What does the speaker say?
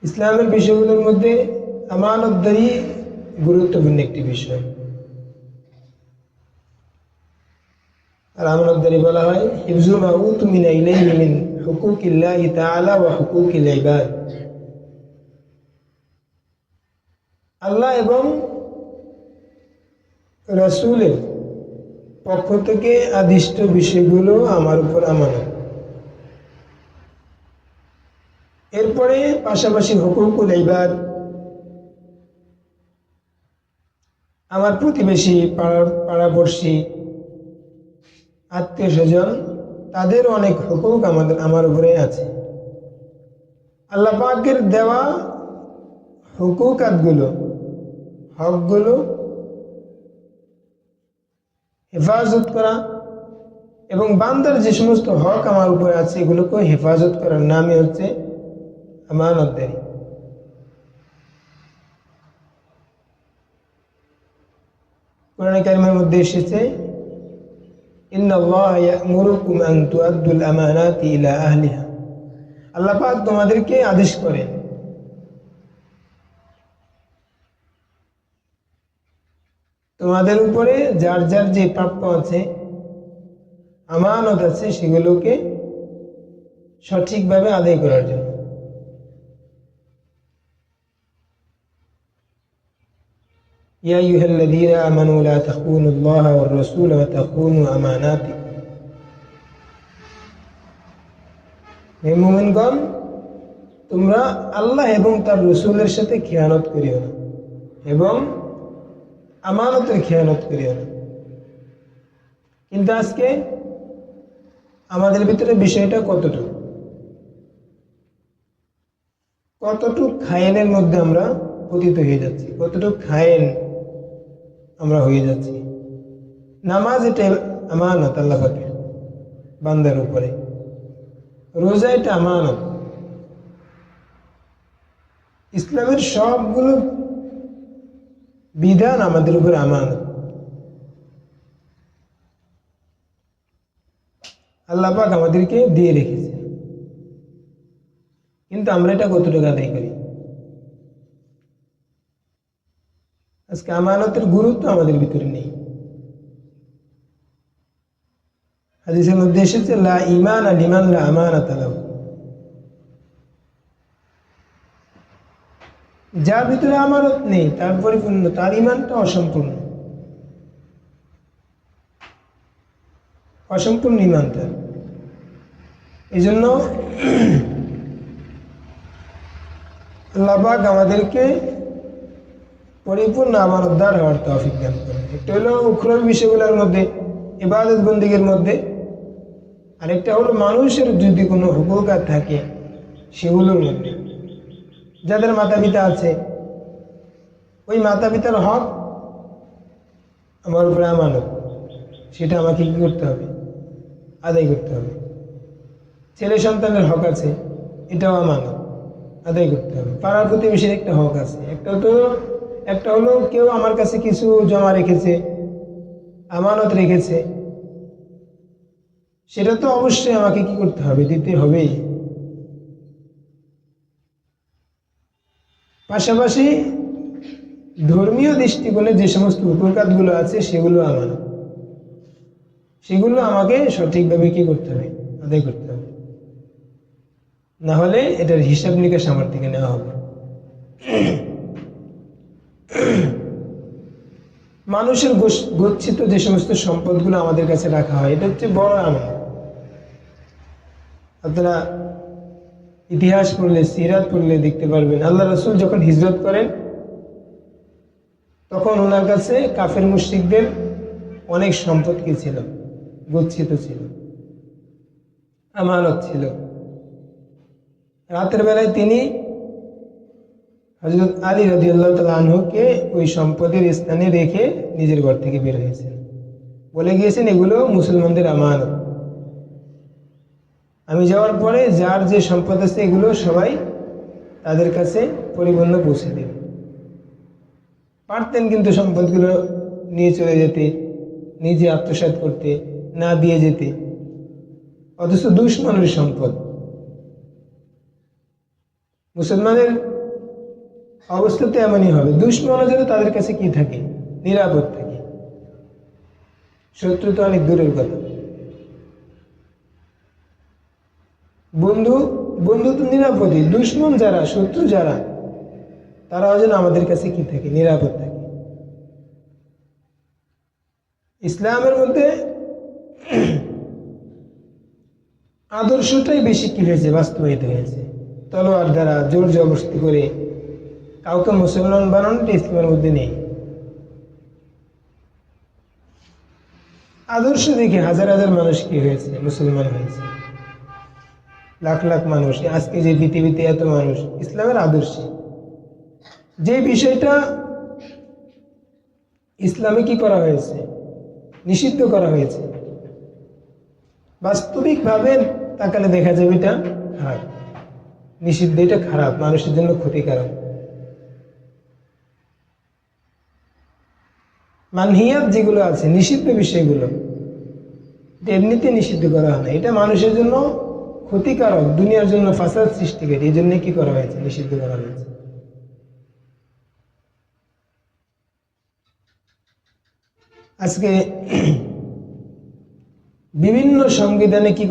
ইসলামের বিষয়গুলোর মধ্যে আমানতদারি গুরুত্বপূর্ণ একটি বিষয়। আর আমানতদারি বলা হয় হিফজু মা উতুমিনা ইলাইহি মিন হুকুকিল্লাহি তাআলা ওয়া হুকুকিল ইবাদ। আল্লাহ এবং রাসূলের পক্ষ থেকে আদিষ্ট বিষয়গুলো আমার উপর আমানত। এরপরে পাশাপাশি হুকুকুল ইবাদ, আমার প্রতিবেশী, পাড়াপড়শি, আত্মীয় স্বজন, তাদের অনেক হুকুক আমার উপরে আছে। আল্লাহ পাকের দেওয়া হুকুকাতগুলো, হকগুলো হেফাজত করা এবং বান্দার যে সমস্ত হক আমার উপরে আছে এগুলোকে হেফাজত করার নামই হচ্ছে আমানতদারি। কোরআন কারীমের মধ্যে এসেছে ইন্নাল্লাহা ইয়া'মুরুকুম আন তু'আদ্দুল আমানাতি ইলা আহলিহা। আল্লাহ পাক তোমাদেরকে আদেশ করেন তোমাদের উপরে যার যার যে প্রাপ্য আছে, আমানত আছে, সেগুলোকে সঠিকভাবে আদায় করার জন্য। ইয়া আইয়ুহাল্লাযীনা আমানু লা তাখূনুল্লাহা ওয়ার রাসূল ওয়া তাখূনু আমানাতিকুম। হে মুমিনগণ, তোমরা আল্লাহ এবং তার রাসূলের সাথে খেয়ানত করিও না এবং আমানতের খেয়ানত করিও না। কিন্তু আজকে আমাদের ভিতরে বিষয়টা কতটুকু খায়েনের মধ্যে আমরা পতিত হয়ে যাচ্ছি, কতটুকু খায়েন আমরা হয়ে যাচ্ছি। নামাজ এটা আমানত আল্লাহ পাকের বান্দার উপরে, রোজা এটা আমানত, ইসলামের সবগুলো বিধান আমাদের উপরে আমানত। আল্লাহ পাক আমাদেরকে দিয়ে রেখেছে, কিন্তু আমরা এটা কতটুকু আদায় করি? আজকে আমানতের গুরুত্ব আমাদের ভিতরে নেই। হাদিসের মধ্যে এসেছে লা ঈমান লিমান লা আমানাত লাহু। যার ভিতরে আমানত নেই তার পরিপূর্ণ, তার ঈমানটা অসম্পূর্ণ ঈমান তার। এই জন্য আল্লাহ পাক আমাদেরকে পরিপূর্ণ আমানতদার হওয়ার তৌফিক দান করেন। একটা হলো উখরবী বিষয়গুলোর মধ্যে, ইবাদত বন্দেগীর মধ্যে, আরেকটা হলো মানুষের যদি কোনো হুকুকাত থাকে সেগুলোর মধ্যে। যাদের মাতা পিতা আছে, ওই মাতা পিতার হক আমার উপরে আমানত, সেটা আমাকে কি করতে হবে? আদায় করতে হবে। ছেলে সন্তানের হক আছে, এটাও আমানত, আদায় করতে হবে। পাড়ার প্রতিবেশীর একটা হক আছে, একটা হলো কেউ আমার কাছে কিছু জমা রেখেছে, আমানত রেখেছে, সেটা তো অবশ্যই আমাকে কি করতে হবে? দিতে হবেই। পাশাপাশি ধর্মীয় দৃষ্টিকোণে যে সমস্ত উপকারগুলো আছে সেগুলো আমানত, সেগুলো আমাকে সঠিকভাবে কি করতে হবে? আদায় করতে হবে। না হলে এটার হিসাব নিকাশ আমার থেকে নেওয়া হবে। মানুষের গচ্ছিত যে সমস্ত সম্পদগুলো আমাদের কাছে রাখা হয়, এটা হচ্ছে বড় আমানত। আপনারা ইতিহাস পড়লে, সিরাত পড়লে দেখতে পারবেন আল্লাহ রাসূল যখন হিজরত করেন তখন ওনার কাছে কাফের মুশরিকদের অনেক সম্পদ কি ছিল? গচ্ছিত ছিল, আমানত ছিল। রাতের বেলায় তিনি হযরত আলী রাদিয়াল্লাহু তাআলা আনহুকে ওই সম্পদের স্থানে রেখে নিজের ঘর থেকে বের হয়েছেন, বলে গিয়েছেন এগুলো মুসলমানদের আমানত। আমি যাওয়ার পরে যার যে সম্পদ আছে এগুলো সবাই তাদের কাছে পরিপূর্ণ পৌঁছে দেবে। পারতেন কিন্তু সম্পদগুলো নিয়ে চলে যেতে, নিজে আত্মসাৎ করতে, না দিয়ে যেতে, অথচ দুশমনের সম্পদ। মুসলমানের অবস্থাতে এমনই হবে। দুশ্মনও যেন তাদের কাছে কি থাকে, নিরাপদ থাকে। শত্রু তো অনেক দূরের কথা। বন্ধু, বন্ধু তো নিরাপদই। দুশ্মন যারা, শত্রু যারা, তারাও যেন আমাদের কাছে কি থাকে, নিরাপদ থাকে। ইসলামের মধ্যে আদর্শটাই বেশি কি হয়েছে, বাস্তবায়িত হয়েছে। তলোয়ার দ্বারা জোর জবরদস্তি করে কাউকে মুসলমান বানানোটা ইসলামের মধ্যে নেই। আদর্শ দেখে হাজার হাজার মানুষ কি হয়েছে, মুসলমান হয়েছে। লাখ লাখ মানুষ, আজকে যে পৃথিবীতে এত মানুষ ইসলামের আদর্শে, যে বিষয়টা ইসলামে কি করা হয়েছে, নিষিদ্ধ করা হয়েছে, বাস্তবিকভাবে তাকালে দেখা যাবে এটা খারাপ, নিষিদ্ধ, এটা খারাপ, মানুষের জন্য ক্ষতিকারক। মানহিয়াত যেগুলো আছে, নিষিদ্ধ বিষয়গুলো, এমনিতে নিষিদ্ধ করা হয় না, এটা মানুষের জন্য ক্ষতিকারক, দুনিয়ার জন্য ফাসাদ সৃষ্টিকারী, এই জন্য কি করা হয়েছে, নিষিদ্ধ করা হয়েছে। আজকে বিভিন্ন সংবিধানে কি